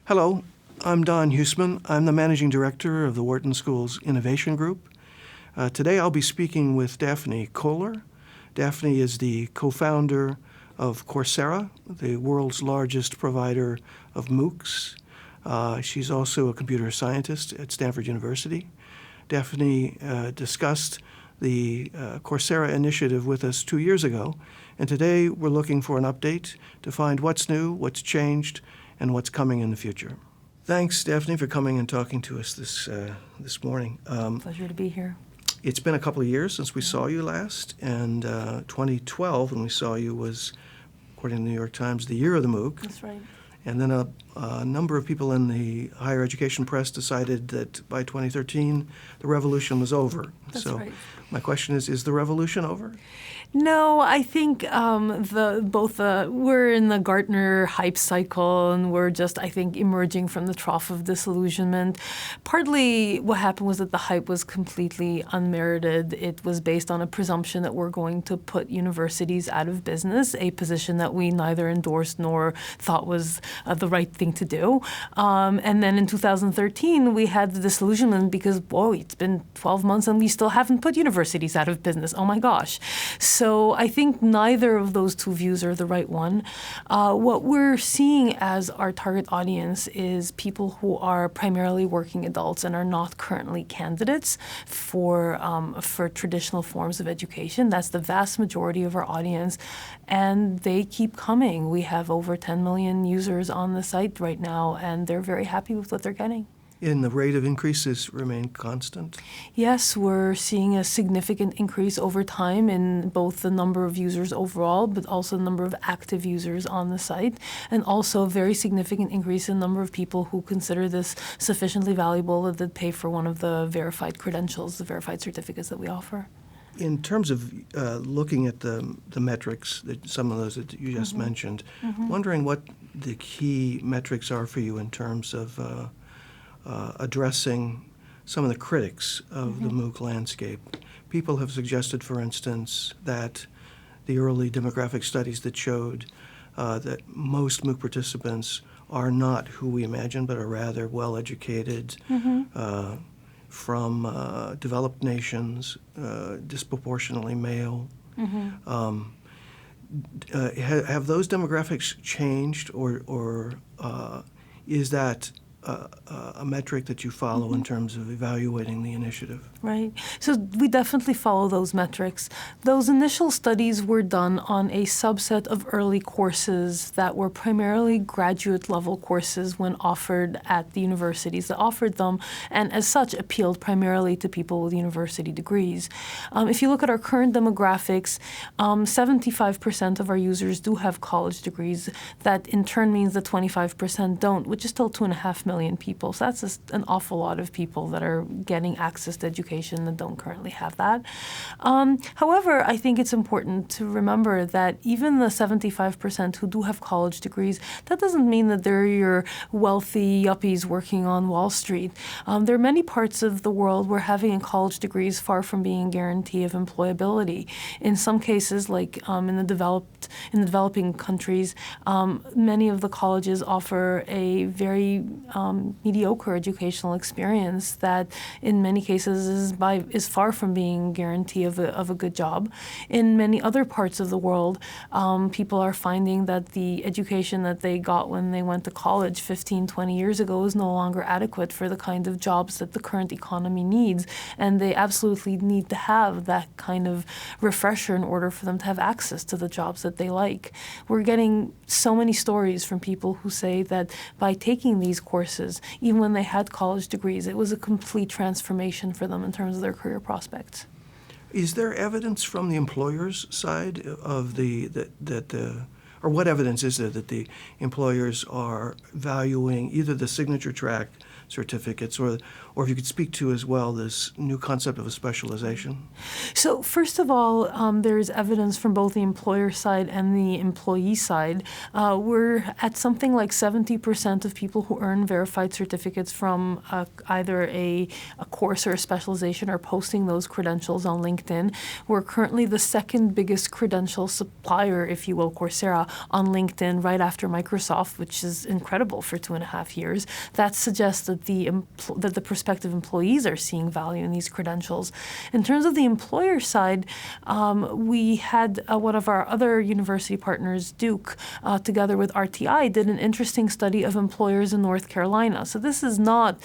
Hello, I'm Don Huesman. I'm the Managing Director of the Wharton School's Innovation Group. Today I'll be speaking with Daphne Kohler. Daphne is the co-founder of Coursera, the world's largest provider of MOOCs. She's also a computer scientist at Stanford University. Daphne discussed the Coursera initiative with us 2 years ago, and today we're looking for an update to find what's new, what's changed, and what's coming in the future. Thanks, Daphne, for coming and talking to us this morning. Pleasure to be here. It's been a couple of years since we saw you last, and 2012, when we saw you, was, according to the New York Times, the year of the MOOC. That's right. And then a number of people in the higher education press decided that by 2013, the revolution was over. That's so right. My question is the revolution over? No, I think we're in the Gartner hype cycle, and we're just, I think, emerging from the trough of disillusionment. Partly what happened was that the hype was completely unmerited. It was based on a presumption that we're going to put universities out of business, a position that we neither endorsed nor thought was the right thing to do. And then in 2013, we had the disillusionment because, whoa, it's been 12 months and we still haven't put universities out of business. Oh my gosh. So I think neither of those two views are the right one. What we're seeing as our target audience is people who are primarily working adults and are not currently candidates for traditional forms of education. That's the vast majority of our audience, and they keep coming. We have over 10 million users on the site right now, and they're very happy with what they're getting. And the rate of increases remain constant? Yes, we're seeing a significant increase over time in both the number of users overall, but also the number of active users on the site, and also a very significant increase in the number of people who consider this sufficiently valuable that they pay for one of the verified credentials, the verified certificates that we offer. In terms of looking at the metrics, some of those that you just mentioned, wondering what the key metrics are for you in terms of addressing some of the critics of the MOOC landscape. People have suggested, for instance, that the early demographic studies that showed that most MOOC participants are not who we imagine, but are rather well-educated, from developed nations, disproportionately male. Have those demographics changed, or is that a metric that you follow in terms of evaluating the initiative? Right. So we definitely follow those metrics. Those initial studies were done on a subset of early courses that were primarily graduate-level courses when offered at the universities that offered them, and as such appealed primarily to people with university degrees. If you look at our current demographics, 75% of our users do have college degrees. That in turn means that 25% don't, which is still 2.5 million people. So that's just an awful lot of people that are getting access to education that don't currently have that. However, I think it's important to remember that even the 75% who do have college degrees, that doesn't mean that they're your wealthy yuppies working on Wall Street. There are many parts of the world where having a college degree is far from being a guarantee of employability. In some cases, like in the developing countries, many of the colleges offer a very mediocre educational experience that in many cases is far from being a guarantee of a good job. In many other parts of the world, people are finding that the education that they got when they went to college 15, 20 years ago is no longer adequate for the kind of jobs that the current economy needs, and they absolutely need to have that kind of refresher in order for them to have access to the jobs that they like. We're getting so many stories from people who say that by taking these courses, even when they had college degrees, it was a complete transformation for them in terms of their career prospects. Is there evidence from the employer's side of or what evidence is there that the employers are valuing either the signature track certificates, or if you could speak to as well this new concept of a specialization. So first of all, there's evidence from both the employer side and the employee side. We're at something like 70% of people who earn verified certificates from either a course or a specialization are posting those credentials on LinkedIn. We're currently the second biggest credential supplier, if you will, Coursera, on LinkedIn right after Microsoft, which is incredible for 2.5 years. That suggests that the prospective employees are seeing value in these credentials. In terms of the employer side, we had one of our other university partners, Duke, together with RTI, did an interesting study of employers in North Carolina. So this is not,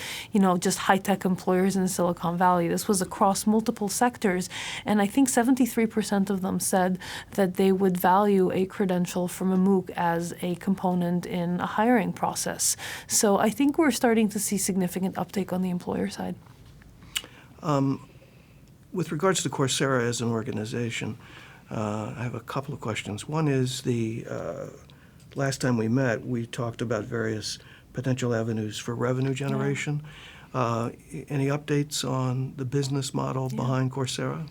just high-tech employers in Silicon Valley. This was across multiple sectors, and I think 73% of them said that they would value a credential from a MOOC as a component in a hiring process. So I think we're starting to see significant uptake on the employer side. With regards to Coursera as an organization, I have a couple of questions. One is last time we met, we talked about various potential avenues for revenue generation. Any updates on the business model behind Coursera?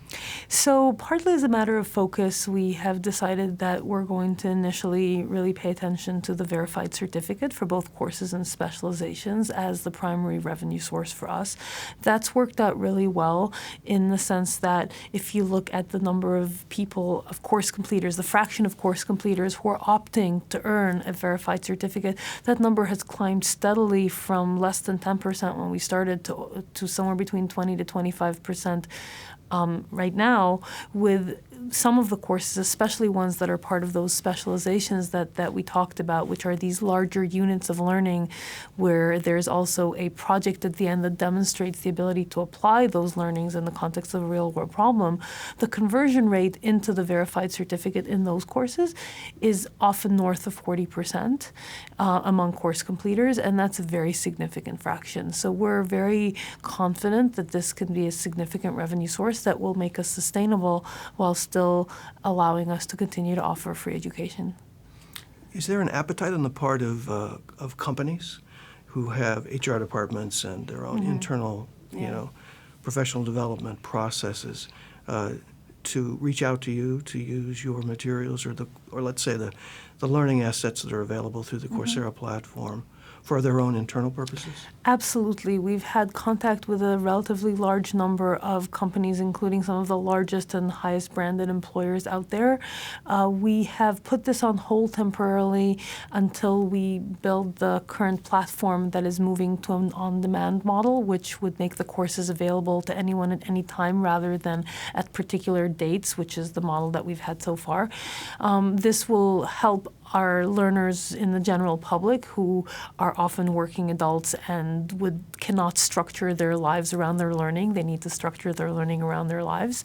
So partly as a matter of focus, we have decided that we're going to initially really pay attention to the verified certificate for both courses and specializations as the primary revenue source for us. That's worked out really well in the sense that if you look at the number of people, of course completers, the fraction of course completers who are opting to earn a verified certificate, that number has climbed steadily from less than 10% when we started to somewhere between 20 to 25% right now, with some of the courses, especially ones that are part of those specializations that we talked about, which are these larger units of learning where there's also a project at the end that demonstrates the ability to apply those learnings in the context of a real-world problem. The conversion rate into the verified certificate in those courses is often north of 40% among course completers, and that's a very significant fraction. So we're very confident that this can be a significant revenue source that will make us sustainable while still allowing us to continue to offer free education. Is there an appetite on the part of companies who have HR departments and their own internal, professional development processes to reach out to you to use your materials or let's say the learning assets that are available through the Coursera platform for their own internal purposes? Absolutely. We've had contact with a relatively large number of companies, including some of the largest and highest branded employers out there. We have put this on hold temporarily until we build the current platform that is moving to an on-demand model, which would make the courses available to anyone at any time rather than at particular dates, which is the model that we've had so far. This will help our learners in the general public who are often working adults and cannot structure their lives around their learning. They need to structure their learning around their lives.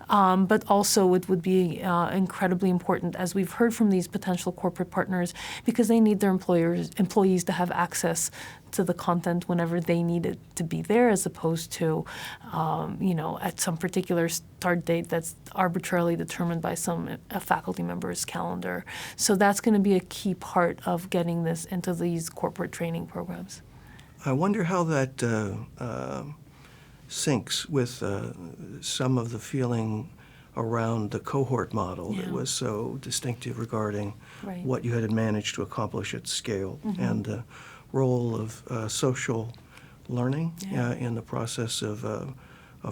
But also it would be incredibly important, as we've heard from these potential corporate partners, because they need their employees to have access to the content whenever they need it to be there, as opposed to, at some particular start date that's arbitrarily determined by a faculty member's calendar. So that's going to be a key part of getting this into these corporate training programs. I wonder how that syncs with some of the feeling around the cohort model that was so distinctive regarding what you had managed to accomplish at scale and the role of social learning in the process of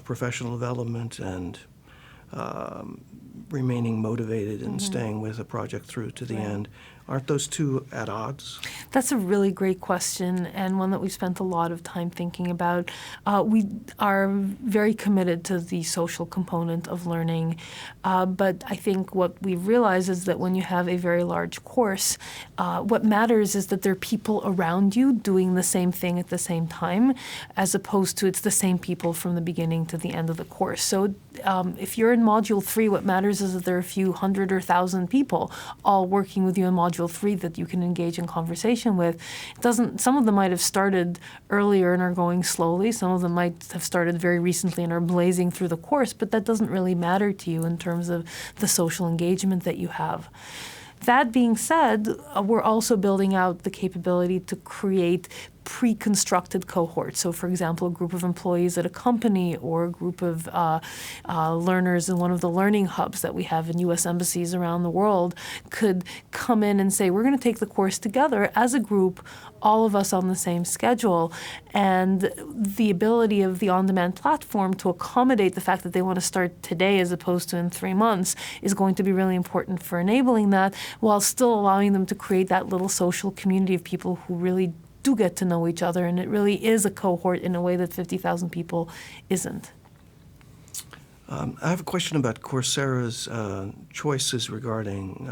professional development and remaining motivated and staying with a project through to the end. Aren't those two at odds? That's a really great question, and one that we've spent a lot of time thinking about. We are very committed to the social component of learning, but I think what we've realized is that when you have a very large course, what matters is that there are people around you doing the same thing at the same time, as opposed to it's the same people from the beginning to the end of the course. So if you're in Module 3, what matters is that there are a few hundred or 1,000 people all working with you in Module 3 that you can engage in conversation with. Some of them might have started earlier and are going slowly. Some of them might have started very recently and are blazing through the course, but that doesn't really matter to you in terms of the social engagement that you have. That being said, we're also building out the capability to create pre-constructed cohort. So, for example, a group of employees at a company or a group of learners in one of the learning hubs that we have in U.S. embassies around the world could come in and say, we're going to take the course together as a group, all of us on the same schedule. And the ability of the on-demand platform to accommodate the fact that they want to start today as opposed to in 3 months is going to be really important for enabling that, while still allowing them to create that little social community of people who really do get to know each other, and it really is a cohort in a way that 50,000 people isn't. I have a question about Coursera's choices regarding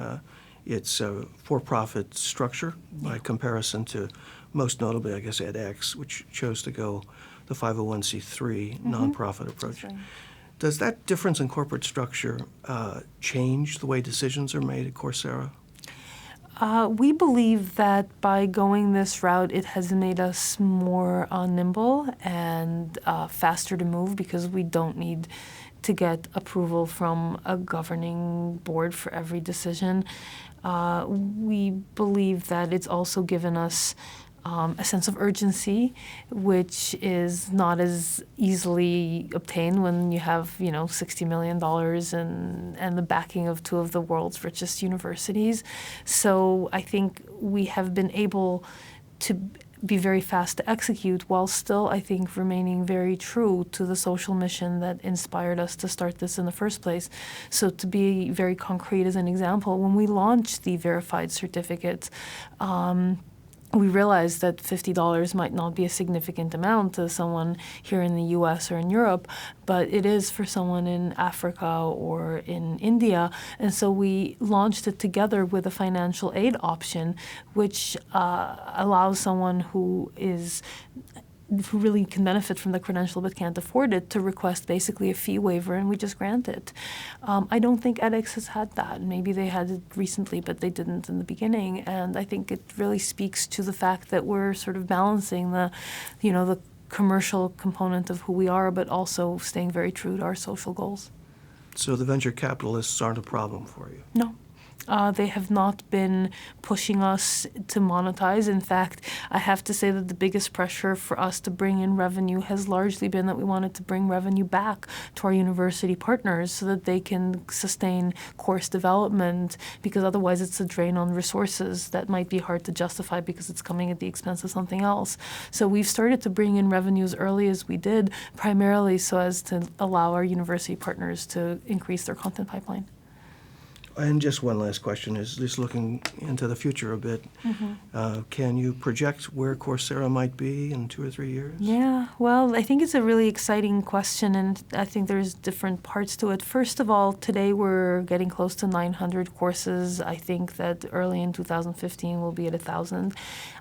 its for-profit structure by comparison to, most notably, I guess, edX, which chose to go the 501c3 nonprofit approach. Right. Does that difference in corporate structure change the way decisions are made at Coursera? We believe that by going this route, it has made us more nimble and faster to move, because we don't need to get approval from a governing board for every decision. We believe that it's also given us a sense of urgency, which is not as easily obtained when you have, $60 million and the backing of two of the world's richest universities. So I think we have been able to be very fast to execute, while still, I think, remaining very true to the social mission that inspired us to start this in the first place. So to be very concrete as an example, when we launched the verified certificates, we realized that $50 might not be a significant amount to someone here in the US or in Europe, but it is for someone in Africa or in India. And so we launched it together with a financial aid option, which allows someone who really can benefit from the credential but can't afford it to request basically a fee waiver, and we just grant it. I don't think edX has had that. Maybe they had it recently, but they didn't in the beginning. And I think it really speaks to the fact that we're sort of balancing the commercial component of who we are, but also staying very true to our social goals. So the venture capitalists aren't a problem for you? No. They have not been pushing us to monetize. In fact, I have to say that the biggest pressure for us to bring in revenue has largely been that we wanted to bring revenue back to our university partners so that they can sustain course development, because otherwise it's a drain on resources that might be hard to justify because it's coming at the expense of something else. So we've started to bring in revenue as early as we did, primarily so as to allow our university partners to increase their content pipeline. And just one last question is just looking into the future a bit. Can you project where Coursera might be in 2 or 3 years? Yeah, well, I think it's a really exciting question, and I think there's different parts to it. First of all, today we're getting close to 900 courses. I think that early in 2015 we'll be at 1,000.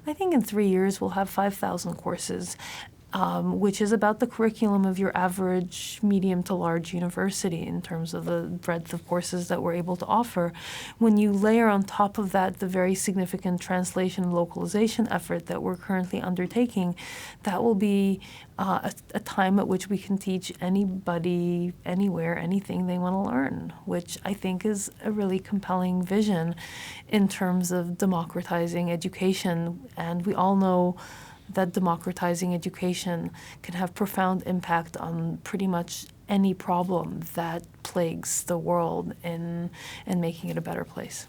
I think in 3 years we'll have 5,000 courses. Which is about the curriculum of your average medium to large university in terms of the breadth of courses that we're able to offer. When you layer on top of that the very significant translation and localization effort that we're currently undertaking, that will be a time at which we can teach anybody, anywhere, anything they want to learn, which I think is a really compelling vision in terms of democratizing education. And we all know that democratizing education can have profound impact on pretty much any problem that plagues the world in making it a better place.